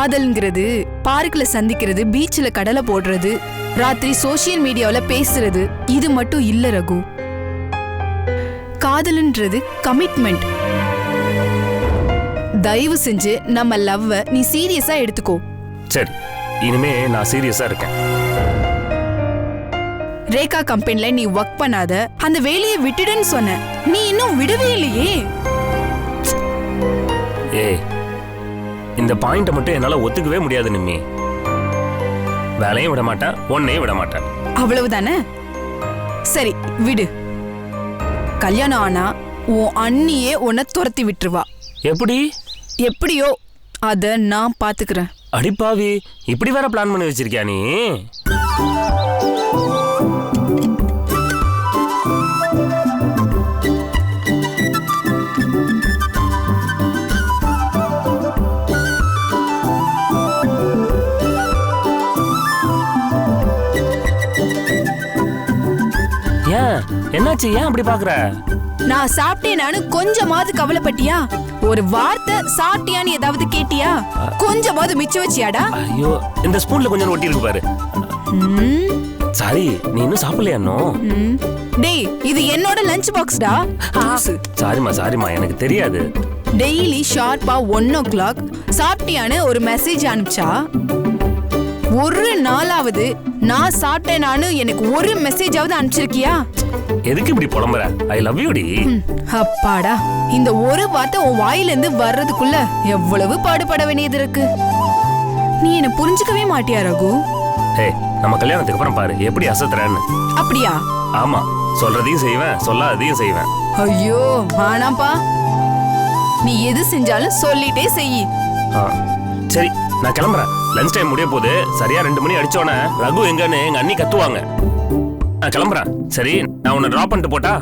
காதல்ங்கிறது பார்க்ல சந்திக்கிறது, பீச்ல கடலை போடுறது, ராத்திரி சோசியல் மீடியாவில பேசுறது இது மட்டும் இல்ல ரகு. காதல்ன்றது கமிட்மெண்ட். தயவு செஞ்சு நம்ம லவ்வ நீ சீரியஸா எடுத்துக்கோ. சரி, இனிமே நான் சீரியஸா இருக்கேன். ரேகா கம்பெனில நீ ஒர்க் பண்ணாத, அந்த வேலையை விட்டுடுன்னு சொன்ன, நீ இன்னும் விடவே இல்லையே. ஏய், இந்த பாயிண்ட மட்டும் என்னால ஒத்துக்கவே முடியாது நிம்மி. வேலையும் விட மாட்டேன், உன்னையும் விட மாட்டேன். அவ்வளவுதானே? சரி விடு. கல்யாணம் ஆனா உன் அண்ணியே உன்னை துரத்தி விட்டுருவா. எப்படி? எப்படியோ அத நான் பாத்துக்கிறேன். அடிப்பாவி, இப்படி வேற பிளான் பண்ணி வச்சிருக்கியா நீ? ஏன், என்னாச்சு? ஏன் அப்படி பாக்குற? நான் சாப்பிட்டேனானு கொஞ்சமாவது கவலைப்பட்டியா? ஒரு வார்த்தை சாப்பிட்டியான்னு ஏதாவது கேட்டியா? கொஞ்சமாவது மிச்சம் வச்சியாடா? ஐயோ, இந்த ஸ்பூன்ல கொஞ்சம் ஒட்டி இருக்கு பாரு. சாரி, நீ இன்னும் சாப்பிடலையா? டேய், இது என்னோட லஞ்ச் பாக்ஸ்டா. சாரிமா, எனக்கு தெரியாது. டெய்லி ஷார்ப்பா 1 o'clock சாப்பிட்டியான்னு ஒரு மெசேஜ் அனுப்பிச்சா, ஒரு நாளாவது நான் சாப்பிட்டேனானு எனக்கு ஒரு மெசேஜாவது அனுப்பிச்சிருக்கியா? எதுக்கு இப்படி புலம்புற? ஐ லவ் யூ டி. அப்பாடா, இந்த ஒரு வார்த்தை உன் வாயில இருந்து வர்றதுக்குள்ள எவ்வளவு பாடுபட வேண்டியது இருக்கு. நீ என்ன புரிஞ்சுக்கவே மாட்டியா ரகு? ஏய், நம்ம கல்யாணத்துக்கு அப்புறம் பாரு எப்படி அசத்துறேன்னு. அப்படியா? ஆமா, சொல்றதையும் செய்வேன், சொல்லாததையும் செய்வேன். ஐயோ வேணாம்பா, நீ எது செஞ்சாலும் சொல்லிட்டே செய். சரி, நான் கிளம்புறேன். லஞ்ச் டைம் முடிய போகுது. சரியா 2 மணி அடிச்சோன்னே ரகு எங்கன்னு எங்க அண்ணி கத்துவாங்க. நான் கிளம்புறேன். சரி, நான் உன்னை டிராப் பண்ணிட்டு போட்டா?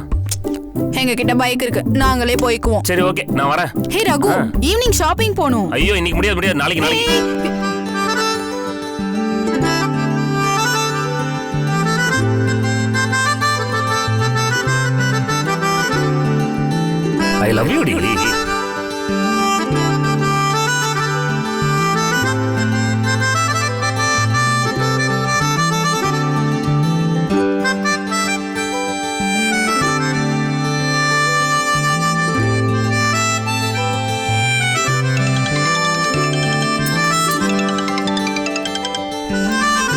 எங்க கிட்ட பைக் இருக்கு, நாங்களே போய்க்குவோம். சரி, ஓகே, நான் வரேன். ஹே ரகு, ஈவினிங் ஷாப்பிங் போணும். ஐயோ, இன்னைக்கு முடியாது, நாளைக்கு. I love you, டி.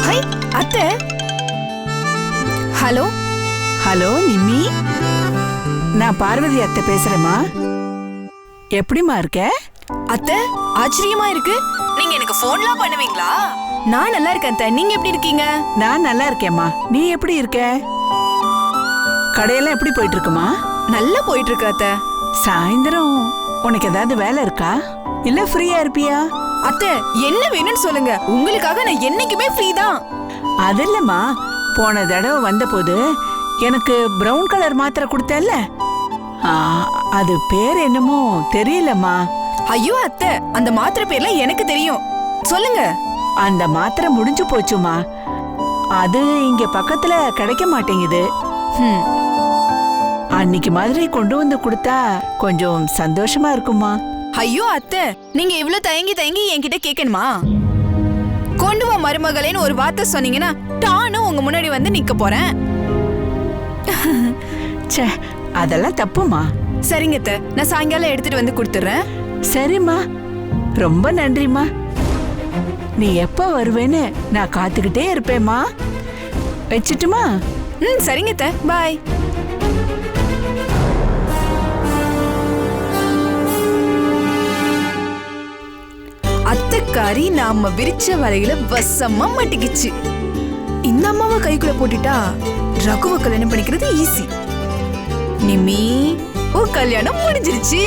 ஹை அத்தை. ஹலோ. ஹலோ நிம்மி, நான் பார்வதி அத்தை பேசுறேம்மா. எப்படிமா இருக்க? அத்தை, ஆச்சரியமா இருக்கு. நீங்க எனக்கு போன்லாம் பண்ணுவீங்களா? நான் நல்லா இருக்கேன் அத்தை, நீங்க எப்படி இருக்கீங்க? நான் நல்லா இருக்கேம்மா. நீ எப்படி இருக்க? கடையெல்லாம் எப்படி போயிட்டு இருக்குமா? நல்லா போயிட்டு இருக்கு அத்தை. சாயந்தரம் உனக்கு ஏதாவது வேலை இருக்கா, இல்ல ஃப்ரீயா இருப்பியா? அத்தை, என்ன வேணும்னு சொல்லுங்க, உங்களுக்காக நான் என்னைக்குமே ஃப்ரீ தான். அது இல்லம்மா, போன தடவை வந்த போது எனக்கு பிரவுன் கலர் மாத்திரை கொடுத்தல்ல, அது பேர் என்னமோ தெரியலம்மா. ஐயோ அத்தை, அந்த மாத்திரை பேர்லாம் எனக்கு தெரியும், சொல்லுங்க. அந்த மாத்திரை முடிஞ்சு போச்சுமா. அது இங்க பக்கத்துல கிடைக்க மாட்டேங்குது. அன்னைக்கு மாதிரி கொண்டு வந்து கொடுத்தா கொஞ்சம் சந்தோஷமா இருக்குமா. ஐயோ அத்தை, நீங்க இவ்ளோ தயங்கி என்கிட்ட கேட்கணுமா? கொண்டு வா மருமகளேன்னு ஒரு வார்த்தை சொன்னீங்கன்னா நானும் உங்க முன்னாடி வந்து நிக்க போறேன். ச்சே, அதெல்லாம் தப்புமா. சரிங்க அத்தை, நான் சாயங்காலம் எடுத்துட்டு வந்து கொடுத்துறேன். சரிம்மா, ரொம்ப நன்றிம்மா. நீ எப்ப வருவேன்னு நான் காத்துக்கிட்டே இருப்பேம்மா. வச்சுட்டுமா? சரிங்க அத்தை, பாய். அத்தைக்காரி நாம விரிச்ச வலையில வசமா மாட்டிக்கிச்சு. இந்த அம்மாவை கைக்குள்ள போட்டுட்டா ரகுவை கல்யாணம் பண்ணிக்கிறது ஈஸி. நிம்மி, ஓ கல்யாணம் முடிஞ்சிருச்சு.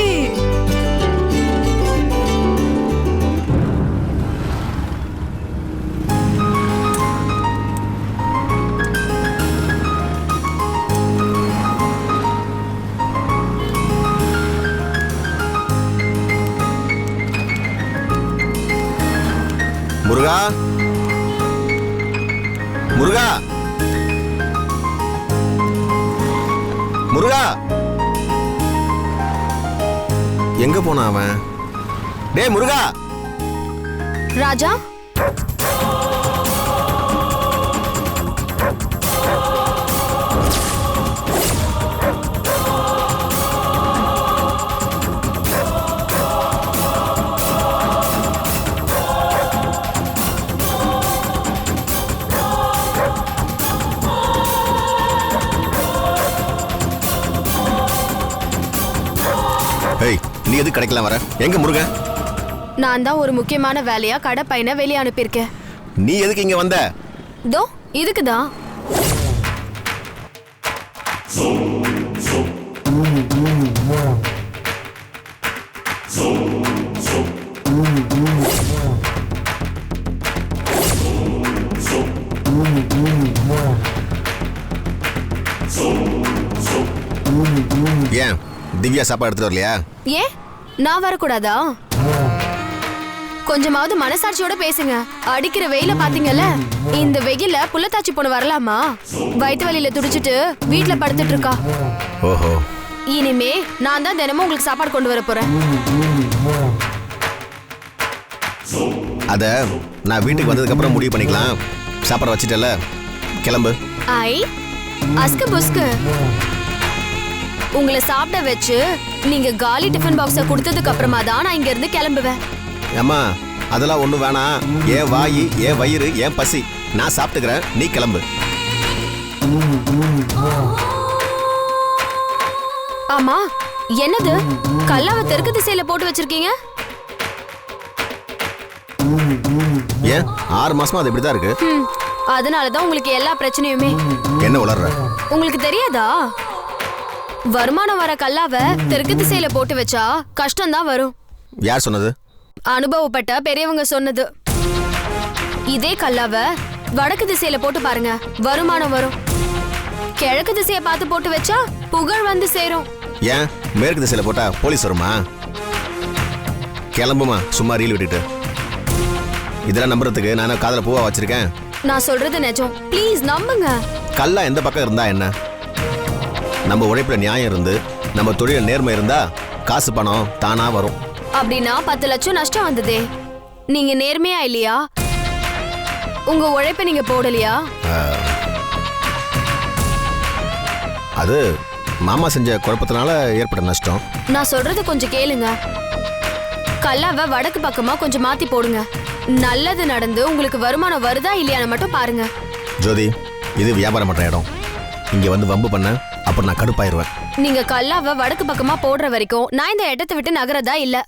முருகா, முருகா, முருகா, எங்க போனா அவன்? டேய் முருகா, ராஜா, ஏய், நீ எது கடைக்கலாம் வர? எங்க முருகன்? நான் தான் ஒரு முக்கியமான வேலையா கடை பையனை வெளியே அனுப்பியிருக்கேன். நீ எதுக்கு இங்க வந்த? தோ இதுக்குதான். ஏன் திவ்யா சாப்பாடு எடுத்துட்டு வரலையா? ஏன் நான் வரக்கூடாதா? கொஞ்சமாவது மனசாட்சியோட பேசுங்க. அடிக்கிற வெயில பாத்தீங்கல்ல, இந்த வெயில புள்ளத்தாச்சி பொண்ணு வரலாமா? வயிற்று வலியில துடிச்சிட்டு வீட்டுல படுத்துட்டு இருக்கா. ஓஹோ. இனிமே நான் தான் தினமும் உங்களுக்கு சாப்பாடு கொண்டு வர போறேன். அத நான் வீட்டுக்கு வந்ததுக்கு அப்புறம் முடிவு பண்ணிக்கலாம். சாப்பாடு வச்சிட்டல, கிளம்பு. ஐ அஸ்கு புஸ்கு. உங்களை சாப்பிட வச்சு நீங்க காலி டிஃபன் பாக்ஸ கொடுத்ததுக்கு அப்புறமா தான் நான் இங்க இருந்து கிளம்புவேன். அம்மா, அதெல்லாம் ஒண்ணும் வேணாம். ஏன் வாயி, ஏன் வயிறு, ஏன் பசி, நான் சாப்பிட்டுக்கிறேன். நீ கிளம்பு. ஆமா, என்னது கல்லாவை தெற்கு திசையில போட்டு வச்சிருக்கீங்க? ஏன் 6 மாசமா அது இப்படிதான் இருக்கு? அதனாலதான் உங்களுக்கு எல்லா பிரச்சனையுமே. என்ன உளர்ற? உங்களுக்கு தெரியாதா? வருமானம் வர கல்லாவை தெற்கு திசையில போட்டு வச்சா கஷ்டம் தான் வரும். யார் சொன்னது? அனுபவப்பட்ட பெரியவங்க சொன்னது. இதே கல்லாவை வடக்கு திசையில போட்டு பாருங்க, வருமானம் வரும். கிழக்கு திசையை பார்த்து போட்டு வச்சா புகழ் வந்து சேரும். ஏன் மேற்கு திசையில போட்டா போலீஸ் வருமா? கிளம்புமா, சும்மா ரீல் விட்டுட்டு. இதெல்லாம் நம்புறதுக்கு நான் காதல பூவா வச்சிருக்கேன். நான் சொல்றது நிஜம், ப்ளீஸ் நம்புங்க. கல்லா எந்த பக்கம் இருந்தா என்ன? நம்ம உழைப்புல நியாயம் இருந்து, நம்ம தொழில நேர்மை இருந்தா காசு பணம் தானா வரும். அப்படின்னா 10 லட்சம் நஷ்டம் வந்ததே, நீங்க நேர்மையா இல்லையா? உங்க உழைப்ப நீங்க போடலையா? அது மாமா செஞ்ச குழப்பத்தினால ஏற்பட்ட நஷ்டம். நான் சொல்றது கொஞ்சம் கேளுங்க. கல்லாவை வடக்கு பக்கமா கொஞ்சம் மாத்தி போடுங்க. நல்லது நடந்து உங்களுக்கு வருமானம் வருதா இல்லையான்னு மட்டும் பாருங்க. ஜோதி, இது வியாபாரம் பண்ற இடம். இங்க வந்து வம்பு பண்ண அப்புறம் நான் கடுப்பாயிருவேன். நீங்க கல்லாவை வடக்கு பக்கமா போடுற வரைக்கும் நான் இந்த இடத்தை விட்டு நகரதா இல்ல.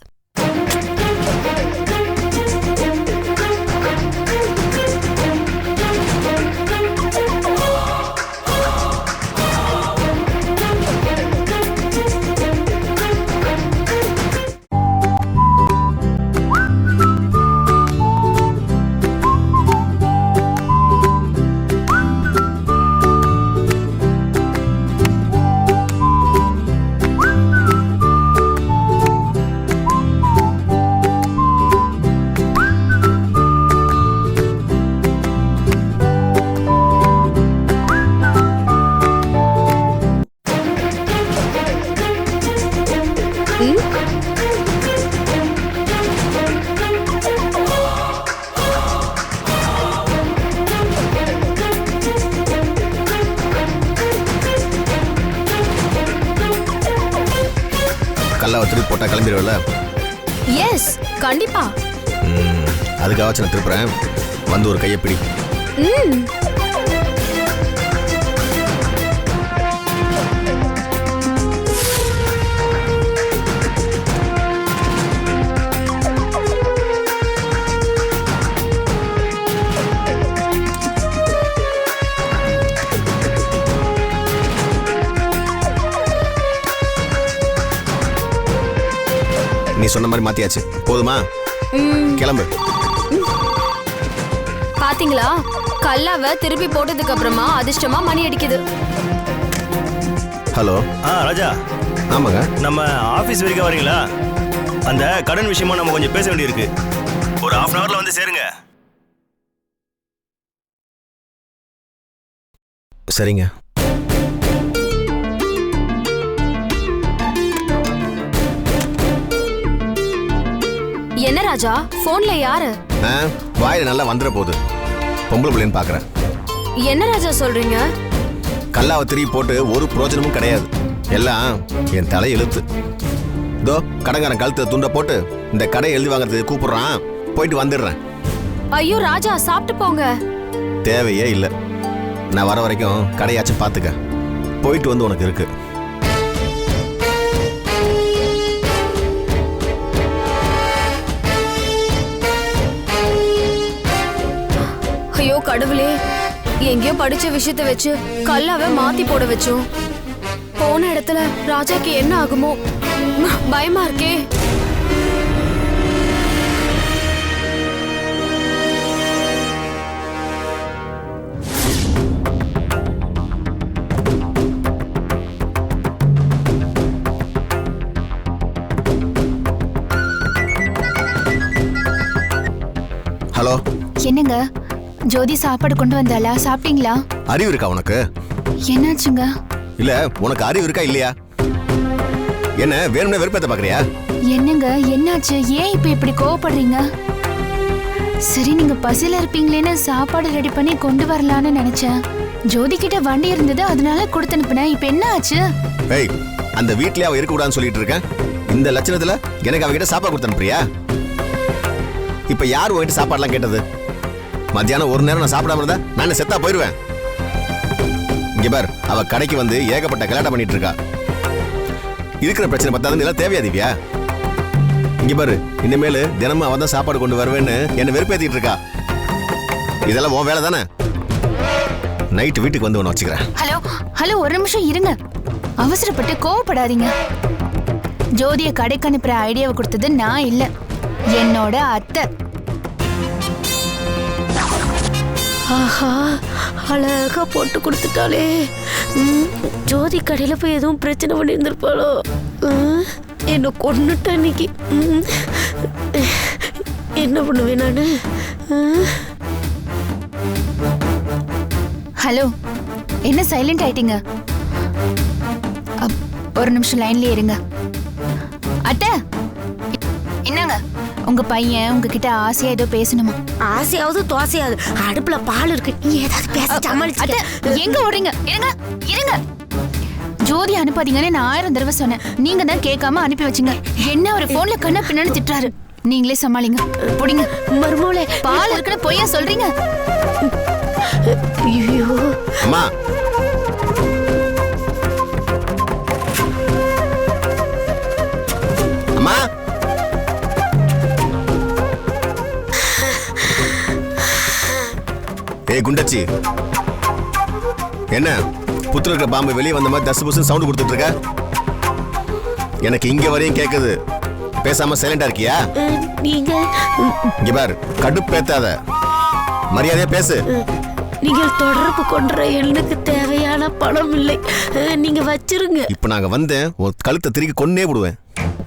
கல்லாவை திருப்பி போட்டா கிளம்பிடுவல? எஸ், கண்டிப்பா. அதுக்காக நான் திருப்புறேன். வந்து ஒரு கையை பிடி. நீ சொன்ன மாதிரி மாத்தியாச்சு, போதுமா? கிளம்பு. பாத்தீங்களா, கல்லாவை திருப்பி போட்டதுக்கு அப்புறமா அதிர்ஷ்டமா மணி அடிக்குது. ஹலோ. ராஜா. ஆமாங்க. நம்ம ஆபீஸ் வரைக்கும் வரீங்களா? அந்த கடன் விஷயமா நம்ம கொஞ்சம் பேச வேண்டியிருக்கு. ஒரு 1/2 hourல வந்து சேருங்க. சரிங்க. என்ன ராஜா போன்ல யாரு? வாயில நல்லா வந்துட போகுது. பொம்பளை பிள்ளைன்னு பாக்குறேன். என்ன ராஜா சொல்றீங்க? கல்லாவை திருப்பி போட்டு ஒரு பிரோஜனமும் கிடையாது. எல்லாம் என் தலை எழுத்து. இதோ கடைக்காரன் கழுத்துல துண்டை போட்டு இந்த கடை எழுதி வாங்குறதுக்கு கூப்பிடுறான். போயிட்டு வந்துடுறேன். ஐயோ ராஜா, சாப்பிட்டு போங்க. தேவையே இல்லை. நான் வர வரைக்கும் கடையாச்சும் பார்த்துக்க. போயிட்டு வந்து உனக்கு இருக்கு. ஐயோ கடவுளே, எங்கேயோ படிச்ச விஷயத்த வச்சு கல்லாவை மாத்தி போட வச்சோம். போன இடத்துல ராஜாக்கு என்ன ஆகுமோ, பயமா இருக்கே. ஹலோ, என்னங்க ஜோதி சாப்பாடு கொண்டு வந்தாளா? சாப்பிட்டீங்களா? அறிவு இருக்கா உனக்கு? என்னாச்சுங்க? இல்ல உனக்கு அறிவு இருக்கா இல்லையா? என்ன வேணும்னே வெறுப்பேத்த பாக்குறியா? என்னங்க என்னாச்சு? ஏன் இப்ப இப்படி கோவப்படுறீங்க? சரி, நீங்க பசில இருப்பீங்களேன்னு சாப்பாடு ரெடி பண்ணி கொண்டு வரலான்னு நினைச்சேன். ஜோதி கிட்ட வண்டி இருந்தது, அதனால கொடுத்து அனுப்புனேன். இப்ப என்ன ஆச்சு? ஏய், அந்த வீட்லயே அவ இருக்க கூடாதுன்னு சொல்லிட்டு இருக்கேன். இந்த லட்சணத்துல எனக்கு அவகிட்ட சாப்பாடு கொடுத்து அனுப்புறியா? இப்ப யார் உங்ககிட்ட சாப்பாடுலாம் கேட்டது? மத்தியானம் ஒரு நேரம் நான் சாப்பிடாம இருந்தா நான் செத்தா போயிருவேன். இங்க பார், அவ கடைக்கு வந்து ஏகப்பட்ட கலாட்டம் பண்ணிட்டு இருக்கா. இருக்கிற பிரச்சனை பத்தாதுன்னு எல்லாம் தேவையா திவ்யா? இங்க பாரு, இனிமேல் தினமும் அவன் தான் சாப்பாடு கொண்டு வருவேன்னு என்ன வெறுப்பேத்திட்டு இருக்கா. இதெல்லாம் உன் வேலை தானே? நைட் வீட்டுக்கு வந்து ஒன்று வச்சுக்கிறேன். ஹலோ ஹலோ, ஒரு நிமிஷம் இருங்க. அவசரப்பட்டு கோவப்படாதீங்க. ஜோதிய கடைக்கு அனுப்புற ஐடியாவை கொடுத்தது நான் இல்ல, என்னோட அத்தை. ஆஹா, அழகா போட்டு கொடுத்துட்டாலே. ஜோதி கடையில் போய் எதுவும் பிரச்சனை பண்ணி இருந்திருப்பாளோ? என்ன கொன்னுட்ட அன்னைக்கு. என்ன பண்ணுவேன் நானு? ஹலோ, என்ன சைலண்ட் ஆயிட்டீங்க? ஒரு நிமிஷம் லைன்லயே இருங்க. அத்தை, என்னங்க? உங்க பையன் உங்ககிட்ட ஆசையா ஏதோ பேசணுமா? ஆசையாவது தோசையாவது, அடுப்புல பால் இருக்கு. நீ ஏதாவது பேச சமாளிச்சு. எங்க ஓடுறீங்க? இருங்க இருங்க. ஜோதி அனுப்பாதீங்கன்னு நான் 1000 தடவை சொன்னேன். நீங்க தான் கேட்காம அனுப்பி வச்சுங்க. என்ன ஒரு போன்ல கண்ணா பின்னான்னு திட்டுறாரு. நீங்களே சமாளிங்க. போடிங்க. மருமோளே, பால் இருக்குன்னு பொய்யா சொல்றீங்க? ஐயோ அம்மா, அம்மா, ஏய் குண்டச்சி, என்ன புத்துல இருக்கிற பாம்பு வெளியே வந்த மாதிரி தசு புசு சவுண்ட் கொடுத்துட்டு இருக்க? எனக்கு இங்க வரையும் கேக்குது. பேசாம சைலண்டா இருக்கியா? நீங்க இங்க பாரு, கடுப்பேத்தாத, மரியாதையா பேசு. நீங்கள் தொடர்பு கொண்ட எனக்கு தேவையான பணம் இல்லை. நீங்க வச்சிருங்க. இப்ப நாங்க வந்தேன், உன் கழுத்தை திருக்கி கொன்னே விடுவேன்.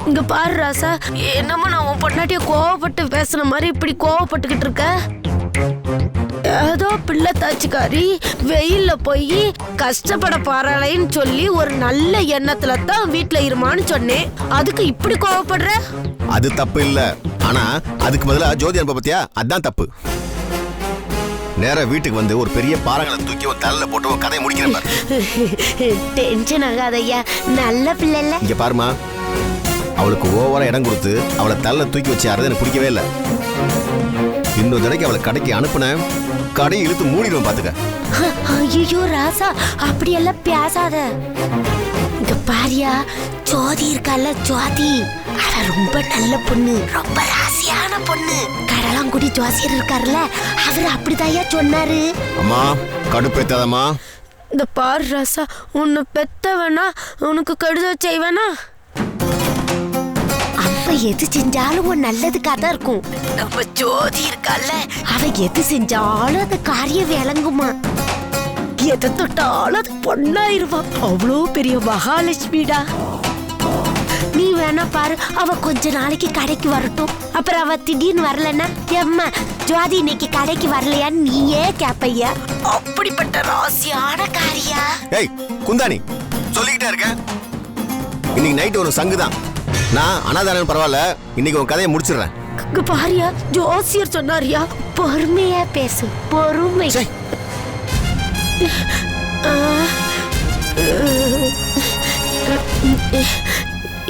இங்க பாரு ராசா, என்னமோ நான் உன் பொண்டாட்டிய கோவப்பட்டு பேசுன மாதிரி இப்படி கோவப்பட்டுக்கிட்டு இருக்க. ஏதோ பிள்ளை தாச்சிக்காரி வெயில்ல போய் கஷ்டப்பட பாறாளைன்னு சொல்லி ஒரு நல்ல எண்ணத்துல தான் வீட்டுல இருமான்னு சொன்னேன். அதுக்கு இப்படி கோவப்படுற? அது தப்பு இல்ல, ஆனா அதுக்கு பதிலா ஜோதி அனுப்ப பத்தியா, அதான் தப்பு. நேரா வீட்டுக்கு வந்து ஒரு பெரிய பாறாங்களை தூக்கி ஒரு தலையில போட்டு ஒரு கதையை முடிக்கிறேன். டென்ஷன் ஆகாதையா, நல்ல பிள்ளை இல்ல. இங்க பாருமா, அவளுக்கு ஓவரா இடம் கொடுத்து அவளை தலையில தூக்கி வச்சு யாரது எனக்கு பிடிக்கவே இல்லை. இன்னொரு தடவைக்கு அவளை கடைக்கு அனுப்புனேன், கடையை இழுத்து மூடிடுவேன் பாத்துக்க. ஐயோ ராசா, அப்படியெல்லாம் பேசாத. இங்க பாரியா, ஜோதி இருக்கால, ஜோதி அவ ரொம்ப நல்ல பொண்ணு, ரொம்ப ராசியான பொண்ணு. கடலாங்குடி ஜோசியர் இருக்காருல்ல, அவர் அப்படிதாயா சொன்னாரு. அம்மா, கடுப்பேத்தாதம்மா. இந்த பாரு ராசா, உன்னை பெத்தவனா உனக்கு கெடுதல் செய்வேனா? அவ எது செஞ்சாலும் உன் நல்லதுக்காக தான் இருக்கும். நம்ம ஜோதி இருக்கால, அவ எது செஞ்சாலும் அந்த காரியம் விளங்குமா. எதை தொட்டாலும் அது பொண்ணாயிருவா. அவ்வளோ பெரிய மகாலட்சுமிடா. நீ வேணா பாரு, அவ கொஞ்ச நாளைக்கு கடைக்கு வரட்டும். அப்புறம் அவ திடீர்னு வரலன்னா, எம்மா ஜோதி இன்னைக்கு கடைக்கு வரலையான்னு நீயே கேப்பையா. அப்படிப்பட்ட ராசியான காரியா. ஏய் குந்தாணி, சொல்லிக்கிட்டே இருக்க. இன்னைக்கு நைட்டு ஒரு சங்கு தான். நான் அனாதாரம் பரவாயில்ல, இன்னைக்கு உன் கதையை முடிச்சிடுறேன். இங்க பாரியா, ஜோசியர் சொன்னாரியா, பொறுமையா பேசு, பொறுமை. சே.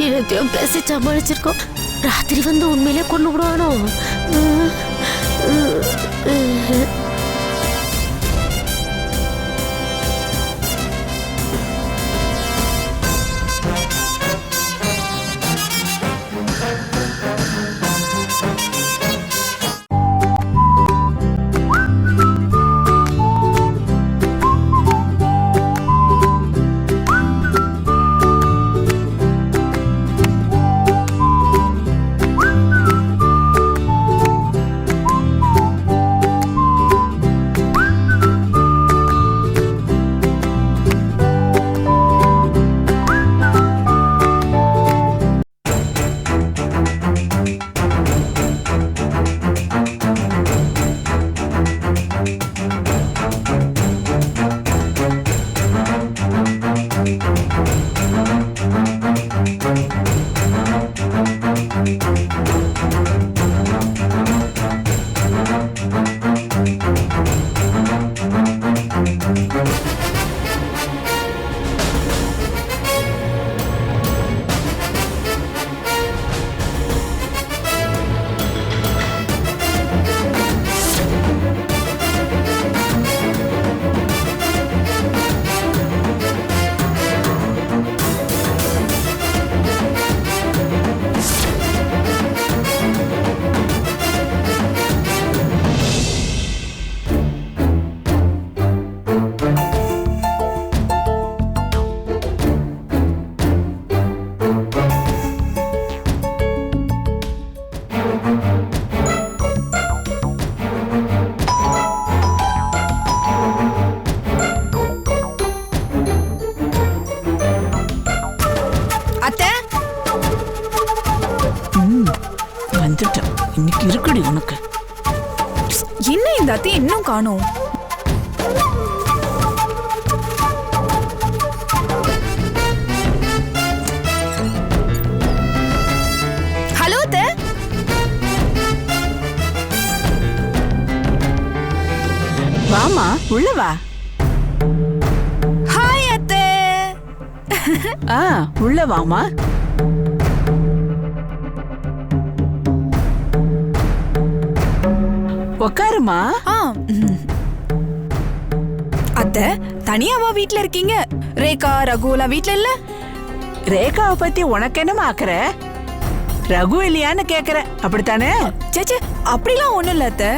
இனத்தையும் பேசி சமாளிச்சிருக்கோம். ராத்திரி வந்து உண்மையிலே கொண்டு விடுவானோ? வந்துட்டேன். இன்னைக்கு இருக்குடி உனக்கு. என்ன இந்த அத்தை இன்னும் காணோம்? ஹலோ அத்தை. வாமா, உள்ள வா. ஹாய் அத்தை. உள்ள வாமா. உக்காருமா. அத்தை, தனியாவா வீட்ல இருக்கீங்க? ரேகா, ரகுலாம் வீட்ல இல்ல? ரேகாவை பத்தி உனக்கு என்னமா ஆக்குற? ரகு இல்லையான்னு கேக்குற, அப்படித்தானே? சேச்சே, அப்படிலாம் ஒண்ணும் இல்ல அத்தை.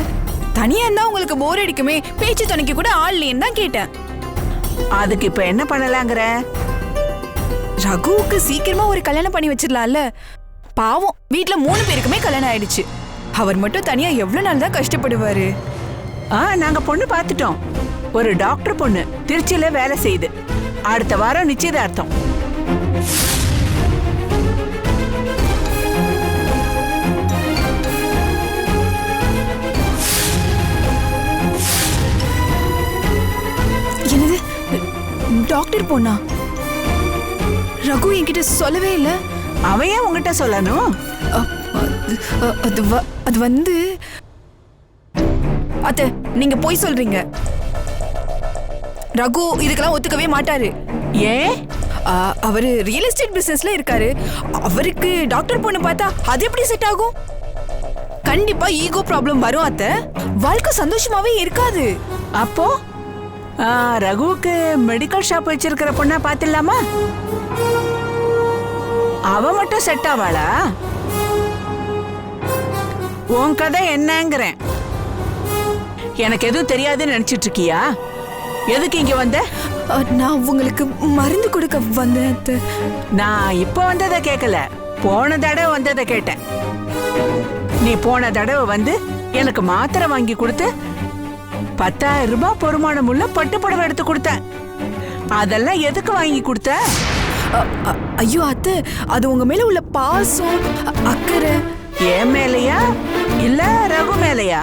தனியா இருந்தா உங்களுக்கு போர் அடிக்குமே, பேச்சு துணைக்கு கூட ஆள் இல்லைன்னு தான் கேட்டேன். அதுக்கு இப்ப என்ன பண்ணலாங்கிற? ரகுவுக்கு சீக்கிரமா ஒரு கல்யாணம் பண்ணி வச்சிடலாம்ல. பாவம், வீட்ல 3 பேருக்குமே கல்யாணம் ஆயிடுச்சு. அவர் மட்டும் தனியா எவ்வளவு நாள் தான் கஷ்டப்படுவாரு? நாங்க பொண்ணு பார்த்துட்டோம். ஒரு டாக்டர் பொண்ணு திருச்சியில வேலை செய்யுது. அடுத்த வாரம் நிச்சயதார்த்தம். என்னது, டாக்டர் பொண்ணா? ரகு என்கிட்ட சொல்லவே இல்ல. அவன் ஏன் உங்ககிட்ட சொல்லணும்? அது வந்து அத்தை, நீங்க போய் சொல்றீங்க. ரகு இதுக்கெல்லாம் ஒத்துக்கவே மாட்டாரு. ஏன்? அவரு ரியல் எஸ்டேட் பிசினஸ்ல இருக்காரு. அவருக்கு டாக்டர் பொண்ணு பார்த்தா அது எப்படி செட் ஆகும்? கண்டிப்பா ஈகோ ப்ராப்ளம் வரும் அத்தை. வாழ்க்கை சந்தோஷமாவே இருக்காது. அப்போ ரகுவுக்கு மெடிக்கல் ஷாப் வச்சிருக்கிற பொண்ணா பாத்துடலாமா? அவ மட்டும் செட் ஆவாளா? உன் கதை என்னங்கிறேன். எனக்கு எதுவும் தெரியாதுன்னு நினைச்சிட்டு இருக்கியா? எதுக்கு இங்க வந்த? நான் உங்களுக்கு மருந்து கொடுக்க வந்தேன் அத்தை. நான் இப்ப வந்ததை கேட்கல, போன தடவை வந்ததை கேட்டேன். நீ போன தடவை வந்து எனக்கு மாத்திரை வாங்கி கொடுத்து 10,000 ரூபாய் பொறுமானம் உள்ள பட்டு புடவை எடுத்து கொடுத்தேன். அதெல்லாம் எதுக்கு வாங்கி கொடுத்த? ஐயோ அத்தை, அது உங்க மேல உள்ள பாசம், அக்கறை. என் மேலையா இல்ல ரகு மேலையா?